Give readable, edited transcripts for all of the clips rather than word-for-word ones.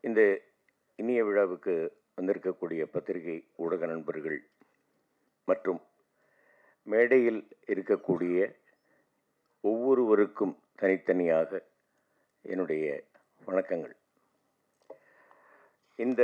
இந்த இனிய விழாவுக்கு வந்திருக்கக்கூடிய பத்திரிகை ஊடக நண்பர்கள் மற்றும் மேடையில் இருக்கக்கூடிய ஒவ்வொருவருக்கும் தனித்தனியாக என்னுடைய வணக்கங்கள். இந்த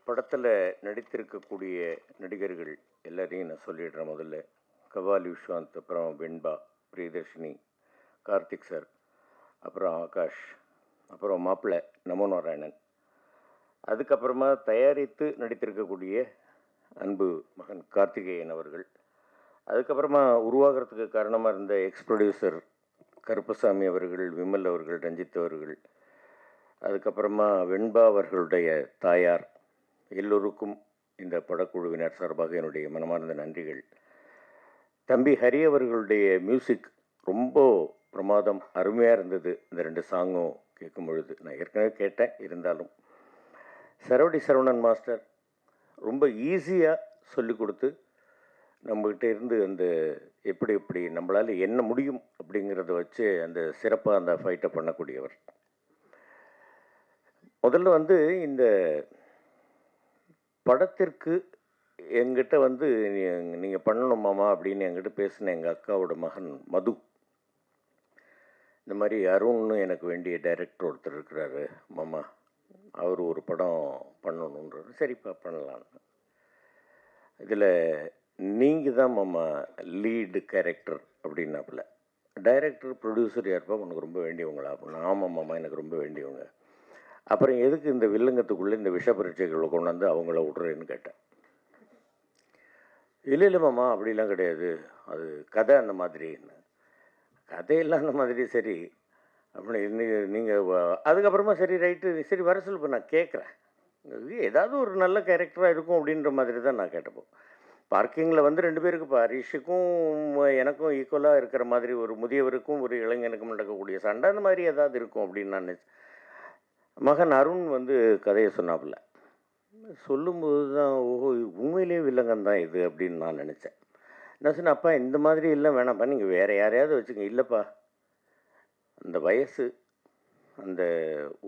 படத்தில் நடித்திருக்கக்கூடிய நடிகர்கள் எல்லாரையும் நான் சொல்லிடுறேன். முதல்ல கபாலி விஸ்வாந்த், அப்புறம் வெண்பா, பிரியதர்ஷினி, கார்த்திக் சார், அப்புறம் ஆகாஷ், அப்புறம் மாப்பிள்ளை நமோ நாராயணன், அதுக்கப்புறமா தயாரித்து நடித்திருக்கக்கூடிய அன்பு மகன் கார்த்திகேயன் அவர்கள், அதுக்கப்புறமா உருவாகிறதுக்கு காரணமாக இருந்த எக்ஸ் ப்ரொடியூசர் கருப்பசாமி அவர்கள், விமல் அவர்கள், ரஞ்சித் அவர்கள், அதுக்கப்புறமா வெண்பா அவர்களுடைய தாயார், எல்லோருக்கும் இந்த படக்குழுவினர் சார்பாக என்னுடைய மனமார்ந்த நன்றிகள். தம்பி ஹரி அவர்களுடைய மியூசிக் ரொம்ப பிரமாதம், அருமையாக இருந்தது. இந்த 2 சாங்கும் கேட்கும் பொழுது நான் ஏற்கனவே கேட்டேன், இருந்தாலும் சரவடி சரவணன் மாஸ்டர் ரொம்ப ஈஸியாக சொல்லி கொடுத்து நம்மகிட்ட இருந்து அந்த எப்படி எப்படி நம்மளால் என்ன முடியும் அப்படிங்கிறத வச்சு அந்த சிறப்பாக அந்த ஃபைட்டை பண்ணக்கூடியவர். முதல்ல இந்த படத்திற்கு எங்கிட்ட நீங்கள் பண்ணணும் மாமா அப்படின்னு என்கிட்ட பேசின எங்கள் அக்காவோட மகன் மது, இந்த மாதிரி அருண்னு எனக்கு வேண்டிய டைரக்டர் ஒருத்தர் இருக்கிறாரு மாமா, அவர் ஒரு படம் பண்ணணுன்றாரு. சரிப்பா பண்ணலாம். இதில் நீங்கள் தான் மாமா லீடு கேரக்டர் அப்படின்னாப்புல. டைரக்டர் ப்ரொடியூசர் யாருப்பா உனக்கு ரொம்ப வேண்டியவங்களா அப்படின்னா, ஆமாம் மாமா எனக்கு ரொம்ப வேண்டியவங்க. அப்புறம் எதுக்கு இந்த வில்லங்கத்துக்குள்ளே இந்த விஷ பரீட்சைகளை கொண்டாந்து அவங்கள விட்றேன்னு கேட்டேன். இல்லை மாமா அப்படிலாம் கிடையாது, அது கதை அந்த மாதிரி. கதையெல்லாம் அந்த மாதிரி சரி அப்படி நீங்கள் அதுக்கப்புறமா சரி ரைட்டு சரி வர சொல்லுப்போ நான் கேட்குறேன், ஏதாவது ஒரு நல்ல கேரக்டராக இருக்கும் அப்படின்ற மாதிரி தான் நான் கேட்டப்போ. பார்க்கிங்கில் 2 பேருக்குப்பா, ஹரிஷுக்கும் எனக்கும் ஈக்குவலாக இருக்கிற மாதிரி, ஒரு முதியவருக்கும் ஒரு இளைஞனுக்கும் நடக்கக்கூடிய சண்டை அந்த மாதிரி ஏதாவது இருக்கும் அப்படின்னு நான் மகன் அருண் கதையை சொன்னாப்புல. சொல்லும்போது தான் ஓஹோ உண்மையிலேயே வில்லங்கம் தான் இது அப்படின்னு நான் நினச்சேன். நான் சொன்னேன், அப்பா இந்த மாதிரி இல்லை வேணாம்ப்பா, நீங்கள் வேறு யாரையாவது வச்சுங்க. இல்லைப்பா, அந்த வயசு, அந்த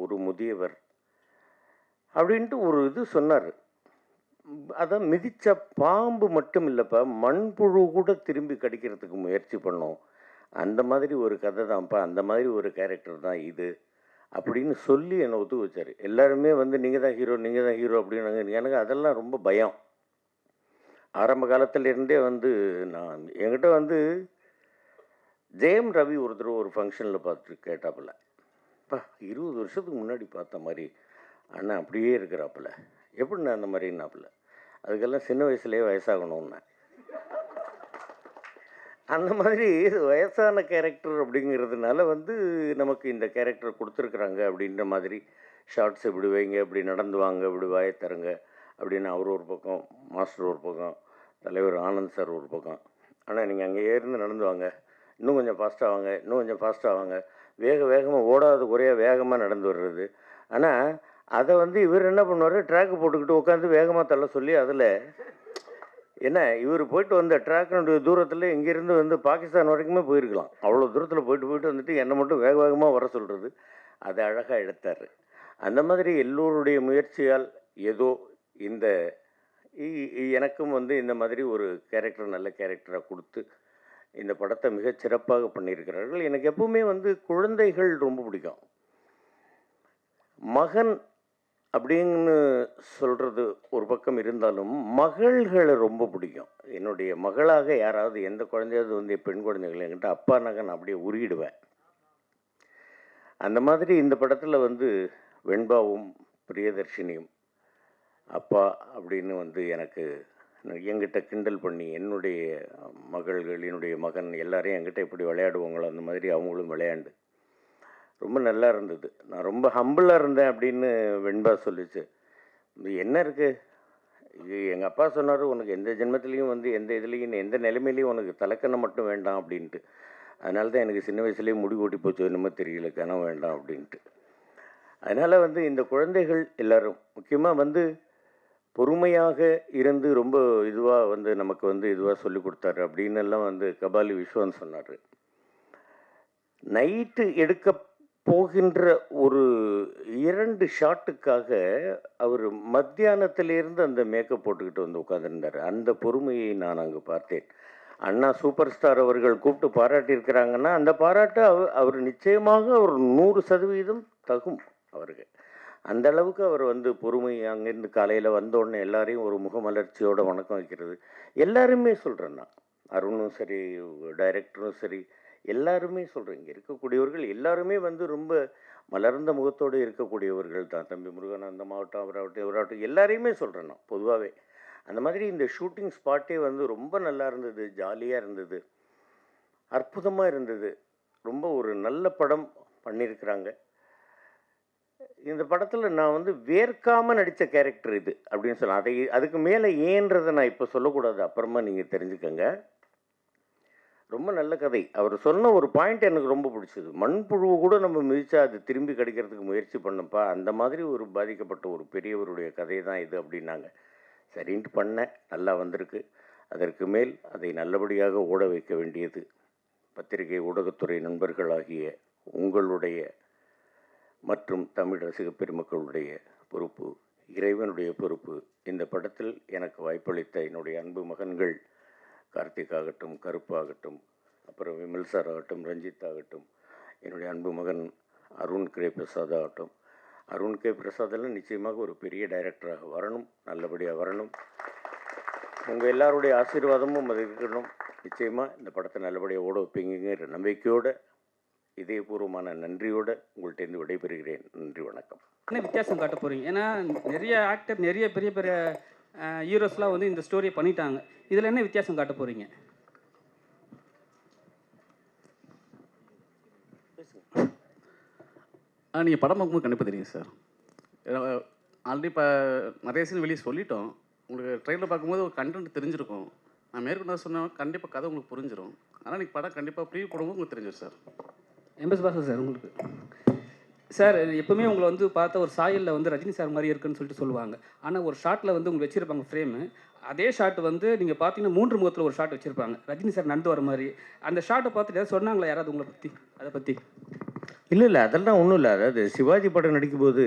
ஒரு முதியவர் அப்படின்ட்டு ஒரு இது சொன்னார். அதான் மிதித்த பாம்பு மட்டும் இல்லைப்பா, மண்புழு கூட திரும்பி கடிக்கிறதுக்கு முயற்சி பண்ணோம். அந்த மாதிரி ஒரு கதை தான்ப்பா, அந்த மாதிரி ஒரு கேரக்டர் தான் இது அப்படின்னு சொல்லி என்னை ஒத்து வச்சார். எல்லாருமே நீங்கள் தான் ஹீரோ, நீங்கள் தான் ஹீரோ அப்படின்னு. எனக்கு அதெல்லாம் ரொம்ப பயம். ஆரம்ப காலத்திலேருந்தே நான் என்கிட்ட ஜெயம் ரவி ஒருத்தர் ஒரு ஃபங்க்ஷனில் பார்த்துட்டு கேட்டாப்புல, அப்பா 20 வருஷத்துக்கு முன்னாடி பார்த்த மாதிரி அண்ணா அப்படியே இருக்கிறாப்புல, எப்படிண்ணா அந்த மாதிரின்னாப்புல. அதுக்கெல்லாம் சின்ன வயசுலேயே வயசாகணும்னா அந்த மாதிரி வயசான கேரக்டர் அப்படிங்கிறதுனால நமக்கு இந்த கேரக்டர் கொடுத்துருக்குறாங்க அப்படின்ற மாதிரி. ஷார்ட்ஸ் இப்படி வைங்க, இப்படி நடந்து வாங்க, இப்படி வாயை தருங்க அப்படின்னு அவர் ஒரு பக்கம், மாஸ்டர் ஒரு பக்கம், தலைவர் ஆனந்த் சார் ஒரு பக்கம். ஆனால் நீங்கள் அங்கே இருந்து நடந்து வாங்க, இன்னும் கொஞ்சம் ஃபாஸ்ட்டாக வாங்க, இன்னும் கொஞ்சம் ஃபாஸ்ட்டாக வாங்க, வேகமாக ஓடாத குறையாக வேகமாக நடந்து வர்றது. ஆனால் அதை இவர் என்ன பண்ணுவார், ட்ராக்கு போட்டுக்கிட்டு உட்காந்து வேகமாக தள்ள சொல்லி, அதில் என்ன இவர் போயிட்டு வந்த ட்ராக்கினுடைய தூரத்தில் இங்கேருந்து பாகிஸ்தான் வரைக்குமே போயிருக்கலாம். அவ்வளோ தூரத்தில் போயிட்டு என்னை மட்டும் வேக வேகமாக வர சொல்கிறது, அதை அழகாக எடுத்தார். அந்த மாதிரி எல்லோருடைய முயற்சியால் ஏதோ இந்த எனக்கும் இந்த மாதிரி ஒரு கேரக்டர், நல்ல கேரக்டராக கொடுத்து இந்த படத்தை மிகச் சிறப்பாக பண்ணியிருக்கிறார்கள். எனக்கு எப்பவுமே குழந்தைகள் ரொம்ப பிடிக்கும். மகன் அப்படின்னு சொல்கிறது ஒரு பக்கம் இருந்தாலும் மகள்களை ரொம்ப பிடிக்கும். என்னுடைய மகளாக யாராவது எந்த குழந்தையாவது பெண் குழந்தைகள் என்கிட்ட அப்பா நகன் அப்படியே உருகிடுவேன். அந்த மாதிரி இந்த படத்தில் வெண்பாவும் பிரியதர்ஷினியும் அப்பா அப்படின்னு எனக்கு என்கிட்ட கிண்டல் பண்ணி, என்னுடைய மகள்கள், என்னுடைய மகன் எல்லாரையும் என்கிட்ட எப்படி விளையாடுவாங்களோ அந்த மாதிரி அவங்களும் விளையாண்டு ரொம்ப நல்லா இருந்தது. நான் ரொம்ப ஹம்பிளாக இருந்தேன் அப்படின்னு வெண்பா சொல்லிச்சு. என்ன இருக்குது, இது எங்கள் அப்பா சொன்னார், உனக்கு எந்த ஜென்மத்திலையும் எந்த இதுலேயும் எந்த நிலைமையிலையும் உனக்கு தலைக்கணம் மட்டும் வேண்டாம் அப்படின்ட்டு. அதனால தான் எனக்கு சின்ன வயசுலேயே முடி ஓட்டி போச்சு, என்னமோ தெரியல, கனம் வேண்டாம் அப்படின்ட்டு. அதனால் இந்த குழந்தைகள் எல்லோரும் முக்கியமாக பொறுமையாக இருந்து ரொம்ப இதுவாக நமக்கு இதுவாக சொல்லி கொடுத்தாரு அப்படின்னு எல்லாம் கபாலி விஸ்வாந்த் சொன்னார். நைட்டு எடுக்க போகின்ற ஒரு 2 ஷாட்டுக்காக அவர் மத்தியானத்திலிருந்து அந்த மேக்கப் போட்டுக்கிட்டு வந்து உட்காந்துருந்தார். அந்த பொறுமையை நான் அங்கு பார்த்தேன். அண்ணா சூப்பர் ஸ்டார் அவர்கள் கூப்பிட்டு பாராட்டியிருக்கிறாங்கன்னா, அந்த பாராட்டு அவர் நிச்சயமாக ஒரு 100% தகும் அவருக்கு. அந்த அளவுக்கு அவர் வந்து பொறுமை அங்கேருந்து காலையில் வந்தோடனே எல்லாரையும் ஒரு முகமலர்ச்சியோட வணக்கம் வைக்கிறது. எல்லாருமே சொல்கிறேன் நான். அருணும் சரி, டைரக்டரும் சரி, எல்லாருமே சொல்கிறேன். இங்கே இருக்கக்கூடியவர்கள் எல்லாருமே வந்து ரொம்ப மலர்ந்த முகத்தோடு இருக்கக்கூடியவர்கள் தான். தம்பி முருகானந்தம் ஆகட்டும், அவராகட்டும், இவராகட்டும், எல்லாரையுமே சொல்கிறேன் நான் பொதுவாகவே. அந்த மாதிரி இந்த ஷூட்டிங் ஸ்பாட்டே வந்து ரொம்ப நல்லா இருந்தது, ஜாலியாக இருந்தது, அற்புதமாக இருந்தது. ரொம்ப ஒரு நல்ல படம் பண்ணியிருக்கிறாங்க. இந்த படத்தில் நான் வந்து வேர்க்காமல் நடித்த கேரக்டர் இது அப்படின்னு சொல்லலாம். அதுக்கு மேலே ஏன்றதை நான் இப்போ சொல்லக்கூடாது, அப்புறமா நீங்கள் தெரிஞ்சுக்கங்க. ரொம்ப நல்ல கதை. அவர் சொன்ன ஒரு பாயிண்ட் எனக்கு ரொம்ப பிடிச்சது. மண்புழுவை கூட நம்ம மிதிச்சா அது திரும்பி கிடைக்கிறதுக்கு முயற்சி பண்ணப்பா, அந்த மாதிரி ஒரு பாதிக்கப்பட்ட ஒரு பெரியவருடைய கதை தான் இது அப்படின்னாங்க. சரின்ட்டு பண்ணேன், நல்லா வந்திருக்கு. அதற்கு மேல் அதை நல்லபடியாக ஓட வைக்க வேண்டியது பத்திரிகை ஊடகத்துறை நண்பர்களாகிய உங்களுடைய மற்றும் தமிழ் ரசிக பெருமக்களுடைய பொறுப்பு, இறைவனுடைய பொறுப்பு. இந்த படத்தில் எனக்கு வாய்ப்பளித்த என்னுடைய அன்பு மகன்கள் கார்த்திக் ஆகட்டும், கருப்பு ஆகட்டும், அப்புறம் விமல் சார் ஆகட்டும், ரஞ்சித் ஆகட்டும், என்னுடைய அன்பு மகன் அருண் கே பிரசாத் ஆகட்டும். அருண் கே பிரசாதெல்லாம் நிச்சயமாக ஒரு பெரிய டைரக்டராக வரணும், நல்லபடியாக வரணும். உங்கள் எல்லாருடைய ஆசீர்வாதமும் அது இருக்கணும். நிச்சயமாக இந்த படத்தை நல்லபடியாக ஓட வைப்பீங்கிற நம்பிக்கையோடு, இதயபூர்வமான நன்றியோடு உங்கள்கிட்டேருந்து விடைபெறுகிறேன். நன்றி, வணக்கம். என்ன வித்தியாசம் காட்ட போகிறீங்க? ஏன்னா நிறைய ஆக்டர், நிறைய பெரிய பெரிய ஹீரோஸ்லாம் வந்து இந்த ஸ்டோரியை பண்ணிட்டாங்க. இதில் என்ன வித்தியாசம் காட்ட போகிறீங்க? நீங்கள் படம் பார்க்கும்போது கண்டிப்பாக தெரியும் சார். ஆல்ரெடி இப்போ நிறைய சீன் வெளியே சொல்லிட்டோம். உங்களுக்கு ட்ரெயிலில் பார்க்கும்போது ஒரு கண்டென்ட் தெரிஞ்சிருக்கும். நான் மேற்கொண்டு சொன்னேன், கண்டிப்பாக கதை உங்களுக்கு புரிஞ்சிடும். ஆனால் நீங்கள் படம் கண்டிப்பாக ப்ரீ போடும்போது உங்களுக்கு தெரிஞ்சிடும் சார். எம்எஸ் பாஸ்கர் சார், உங்களுக்கு சார் எப்போவுமே உங்களை வந்து பார்த்த ஒரு சாயலில் வந்து ரஜினி சார் மாதிரி இருக்குன்னு சொல்லிட்டு சொல்லுவாங்க. ஆனால் ஒரு ஷாட்டில் வந்து உங்களுக்கு வச்சுருப்பாங்க ஃப்ரேமு. அதே ஷாட் வந்து நீங்கள் பார்த்தீங்கன்னா 3 முகத்தில் ஒரு ஷாட் வச்சுருப்பாங்க, ரஜினி சார் நடந்து வர மாதிரி. அந்த ஷாட்டை பார்த்துட்டு ஏதாவது சொன்னாங்களா யாராவது உங்களை பற்றி, அதை பற்றி? இல்லை, அதெல்லாம் ஒன்றும் இல்லை. அதாவது சிவாஜி படம் நடிக்கும்போது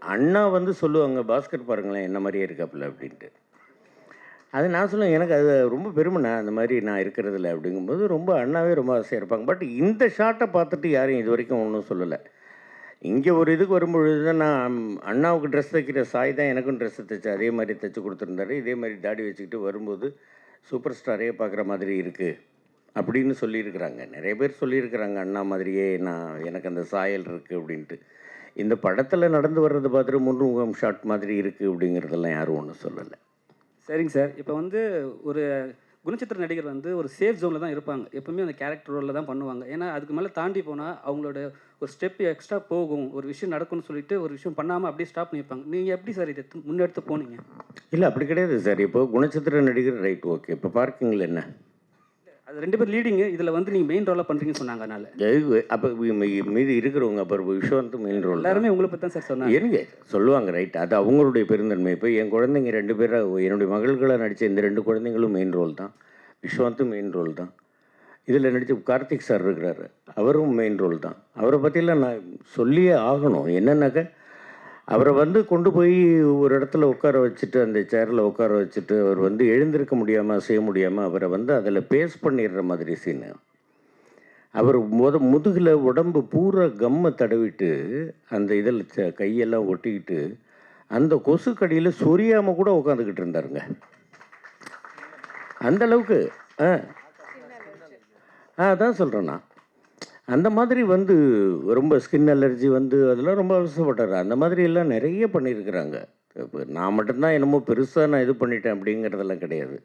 அண்ணா வந்து சொல்லுவாங்க, பாஸ்கர் பாருங்களேன் என்ன மாதிரியே இருக்காப்புல அப்படின்ட்டு. அது நான் சொல்லுவேன், எனக்கு அது ரொம்ப பெருமைண்ணா அந்த மாதிரி நான் இருக்கிறதில்ல அப்படிங்கும்போது ரொம்ப அண்ணாவே ரொம்ப ஆசையாக இருப்பாங்க. பட் இந்த ஷாட்டை பார்த்துட்டு யாரும் இது வரைக்கும் ஒன்றும் சொல்லலை. இங்கே ஒரு இதுக்கு வரும்பொழுது தான் நான் அண்ணாவுக்கு ட்ரெஸ் தைக்கிற சாய் தான் எனக்கும் ட்ரெஸ்ஸை தைச்சு அதே மாதிரி தைச்சி கொடுத்துருந்தாரு. இதே மாதிரி தாடி வச்சுக்கிட்டு வரும்போது சூப்பர் ஸ்டாரே பார்க்குற மாதிரி இருக்குது அப்படின்னு சொல்லியிருக்கிறாங்க. நிறைய பேர் சொல்லியிருக்கிறாங்க, அண்ணா மாதிரியே எனக்கு அந்த சாயல் இருக்குது அப்படின்ட்டு. இந்த படத்தில் நடந்து வர்றது பார்த்துட்டு முன்முகம் ஷாட் மாதிரி இருக்குது அப்படிங்கிறதெல்லாம் யாரும் ஒன்றும் சொல்லலை. சரிங்க சார். இப்போ வந்து ஒரு குணச்சித்திர நடிகர் வந்து ஒரு சேஃப் ஜோனில் தான் இருப்பாங்க. எப்பவுமே அந்த கேரக்டர் ரோலில் தான் பண்ணுவாங்க. ஏன்னா அதுக்கு மேலே தாண்டி போனால் அவங்களோட ஒரு ஸ்டெப் எக்ஸ்ட்ரா போகும், ஒரு விஷயம் நடக்கும்னு சொல்லிட்டு ஒரு விஷயம் பண்ணாமல் அப்படியே ஸ்டாப் பண்ணியிருப்பாங்க. நீங்கள் எப்படி சார் இதை முன்னெடுத்து போனீங்க? இல்லை, அப்படி கிடையாது சார். இப்போ குணச்சித்திர நடிகர் ரைட், ஓகே. இப்போ பார்க்கிங்கில் என்ன, அது 2 பேர் லீடிங்கு, இதில் வந்து நீங்கள் மெயின் ரோலாக பண்ணுறீங்கன்னு சொன்னாங்க. அதனால் அப்போ மீதி இருக்கிறவங்க அப்புறம் விஸ்வந்த் மெயின் ரோல் எல்லாருமே உங்களை பற்றி தான் சார் சொன்னாங்க. எனக்கு சொல்லுவாங்க, ரைட். அது அவங்களுடைய பெருந்தன்மை. இப்போ என் குழந்தைங்க 2 பேராக என்னுடைய மகள்களாக நடித்த இந்த 2 குழந்தைங்களும் மெயின் ரோல் தான். விஸ்வந்தும் மெயின் ரோல் தான். இதில் நடித்த கார்த்திக் சார் இருக்கிறாரு, அவரும் மெயின் ரோல் தான். அவரை பற்றிலாம் நான் சொல்லியே ஆகணும். என்னன்னாக்க, அவரை வந்து கொண்டு போய் ஒரு இடத்துல உட்கார வச்சுட்டு, அந்த சேரில் உட்கார வச்சுட்டு, அவர் வந்து எழுந்திருக்க முடியாமல் செய்ய முடியாமல் அவரை வந்து அதில் பேஸ் பண்ணிடுற மாதிரி சீனு. அவர் முதுகில் உடம்பு பூரா கம்மை தடவிட்டு அந்த இதில் கையெல்லாம் ஒட்டிக்கிட்டு அந்த கொசு கடியில் சொரியாமல் கூட உட்காந்துக்கிட்டு இருந்தாருங்க. அந்தளவுக்கு அதான் சொல்கிறேன் நான். அந்த மாதிரி வந்து ரொம்ப ஸ்கின் அலர்ஜி வந்து அதெல்லாம் ரொம்ப அவசரப்பட்டார். அந்த மாதிரி எல்லாம் நிறைய பண்ணியிருக்கிறாங்க. இப்போ நான் மட்டும்தான் என்னமோ பெருசாக நான் இது பண்ணிட்டேன் அப்படிங்கிறதெல்லாம் கிடையாது.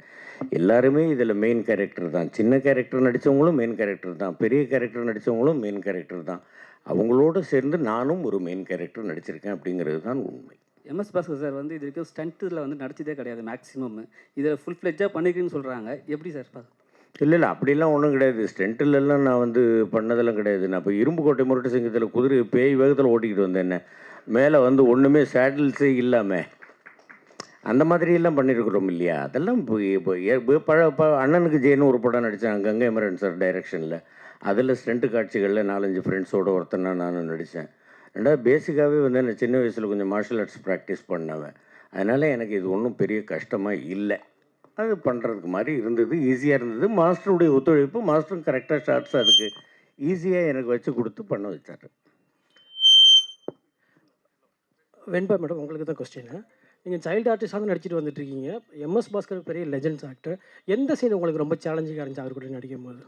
எல்லாருமே இதில் மெயின் கேரக்டர் தான். சின்ன கேரக்டர் நடித்தவங்களும் மெயின் கேரக்டர் தான், பெரிய கேரக்டர் நடித்தவங்களும் மெயின் கேரக்டர் தான். அவங்களோடு சேர்ந்து நானும் ஒரு மெயின் கேரக்டர் நடிச்சிருக்கேன் அப்படிங்கிறது தான் உண்மை. எம்எஸ் பாஸ்கர் சார் வந்து இது வரைக்கும் ஸ்டண்ட்டில் வந்து நடிச்சதே கிடையாது மேக்ஸிமம். இதில் ஃபுல் ஃப்ளெஜ்ஜாக பண்ணிக்கிறேன்னு சொல்கிறாங்க. எப்படி சார்? இல்லை, அப்படிலாம் ஒன்றும் கிடையாது. ஸ்டென்ட்டிலெல்லாம் நான் வந்து பண்ணதெல்லாம் கிடையாது. நான் இப்போ இரும்புக்கோட்டை முரட்டு சிங்கத்தில் குதிரை பேய் வேகத்தில் ஓட்டிக்கிட்டு வந்தேன். என்ன மேலே வந்து ஒன்றுமே சேடில்ஸே இல்லாமல் அந்த மாதிரியெல்லாம் பண்ணியிருக்கிறோம் இல்லையா? அதெல்லாம் இப்போ அண்ணனுக்கு ஜெயின்னு ஒரு படம் நடித்தேன், கங்கை அமரன் சார் டைரக்ஷனில். அதில் ஸ்டண்ட் காட்சிகளில் 4-5 ஃப்ரெண்ட்ஸோடு ஒருத்தனா நானும் நடித்தேன். ரெண்டாவது பேசிக்காகவே வந்து நான் சின்ன வயசில் கொஞ்சம் மார்ஷல் ஆர்ட்ஸ் ப்ராக்டிஸ் பண்ணவன். அதனால் எனக்கு இது ஒன்றும் பெரிய கஷ்டமாக இல்லை. அது பண்ணுறதுக்கு மாதிரி இருந்தது, ஈஸியாக இருந்தது. மாஸ்டருடைய ஒத்துழைப்பு, மாஸ்டரும் கரெக்டாக ஷார்ட்ஸ் அதுக்கு ஈஸியாக எனக்கு வச்சு கொடுத்து பண்ண வச்சார். வெண்பா மேடம், உங்களுக்கு தான் கொஸ்டின். நீங்கள் சைல்டு ஆர்டிஸ்டாக நடிச்சிட்டு வந்துட்டுருக்கீங்க. எம்எஸ் பாஸ்கர் பெரிய லெஜெண்ட்ஸ் ஆக்டர். எந்த சீன் உங்களுக்கு ரொம்ப சேலஞ்சிங்காக இருந்துச்சு அவர் கூட நடிக்கும் போது?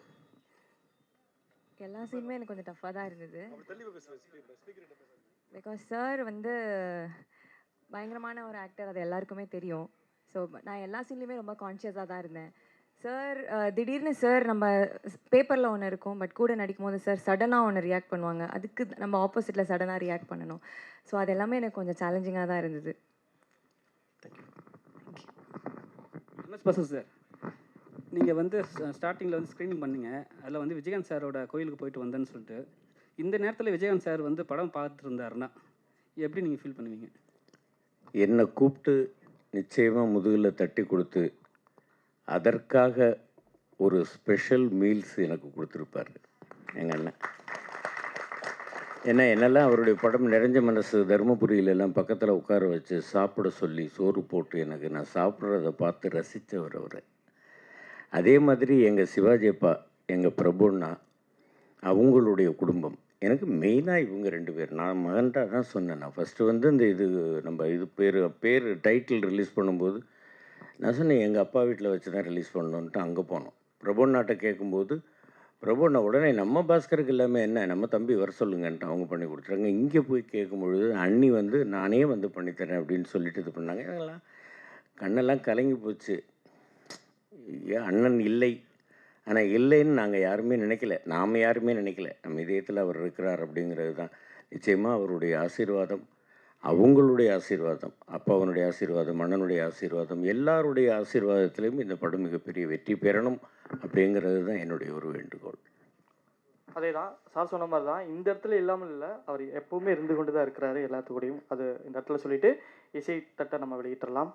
எல்லா சீனுமே எனக்கு கொஞ்சம் டஃப்பாக தான் இருந்தது. பிகாஸ் சார் வந்து பயங்கரமான ஒரு ஆக்டர், அது எல்லாருக்குமே தெரியும். ஸோ நான் எல்லா சீன்லேயுமே ரொம்ப கான்ஷியஸாக தான் இருந்தேன். சார் திடீர்னு சார் நம்ம பேப்பரில் ஒன்று இருக்கும், பட் கூட நடிக்கும் போது சார் சடனாக ஒன்று ரியாக்ட் பண்ணுவாங்க. அதுக்கு நம்ம ஆப்போசிட்டில் சடனாக ரியாக்ட் பண்ணணும். ஸோ அது எல்லாமே எனக்கு கொஞ்சம் சேலஞ்சிங்காக தான் இருந்தது. எம்எஸ் பாஸ்கர் சார், நீங்கள் வந்து ஸ்டார்டிங்கில் வந்து ஸ்க்ரீனிங் பண்ணீங்க. அதில் வந்து விஜயகாந்த் சாரோட கோயிலுக்கு போயிட்டு வந்தேன்னு சொல்லிட்டு, இந்த நேரத்தில் விஜயகாந்த் சார் வந்து படம் பார்த்துட்டு இருந்தாருன்னா எப்படி நீங்கள் ஃபீல் பண்ணுவீங்க? என்னை கூப்பிட்டு நிச்சயமாக முதுகில் தட்டி கொடுத்து அதற்காக ஒரு ஸ்பெஷல் மீல்ஸ் எனக்கு கொடுத்துருப்பார் எங்கள் அண்ணன். ஏன்னா என்னெல்லாம் அவருடைய படம் நிறைஞ்ச மனசு தருமபுரியிலெல்லாம் பக்கத்தில் உட்கார வச்சு சாப்பிட சொல்லி சோறு போட்டு எனக்கு நான் சாப்பிட்றத பார்த்து ரசித்தவர் அவர். அதே மாதிரி எங்கள் சிவாஜி அப்பா, எங்கள் பிரபுண்ணா, அவங்களுடைய குடும்பம் எனக்கு மெயினாக இவங்க 2 பேர். நான் மகன்ட்டாக தான் சொன்னேன். நான் ஃபஸ்ட்டு வந்து இந்த நம்ம பேர் டைட்டில் ரிலீஸ் பண்ணும்போது நான் சொன்னேன் எங்கள் அப்பா வீட்டில் வச்சு தான் ரிலீஸ் பண்ணணுன்ட்டு அங்கே போனோம். பிரபுண்ணாட்ட கேட்கும்போது பிரபுண்ணா உடனே நம்ம பாஸ்கருக்கு இல்லாமல் என்ன, நம்ம தம்பி வர சொல்லுங்கன்ட்டு அவங்க பண்ணி கொடுத்துறாங்க. இங்கே போய் கேட்கும்பொழுது அண்ணி வந்து நானே வந்து பண்ணித்தரேன் அப்படின்னு சொல்லிட்டு இது பண்ணாங்க. இதெல்லாம் கண்ணெல்லாம் கலங்கி போச்சு. ஏன் அண்ணன் இல்லை, ஆனால் இல்லைன்னு நாங்கள் யாருமே நினைக்கல, நாம் யாருமே நினைக்கல. நம்ம இதயத்தில் அவர் இருக்கிறார் அப்படிங்கிறது தான். நிச்சயமாக அவருடைய ஆசீர்வாதம், அவங்களுடைய ஆசீர்வாதம், அப்பாவனுடைய ஆசீர்வாதம், அண்ணனுடைய ஆசீர்வாதம், எல்லாருடைய ஆசீர்வாதத்திலையும் இந்த படம் மிகப்பெரிய வெற்றி பெறணும் அப்படிங்கிறது தான் என்னுடைய ஒரு வேண்டுகோள். அதே தான் சார் சொன்ன மாதிரி தான். இந்த இடத்துல இல்லாமல் இல்லை, அவர் எப்போவுமே இருந்து கொண்டு தான் இருக்கிறாரு எல்லாத்துக்கூடையும். அது இந்த இடத்துல சொல்லிவிட்டு இசை தட்டை நம்ம வெளியிட்டுடலாம்.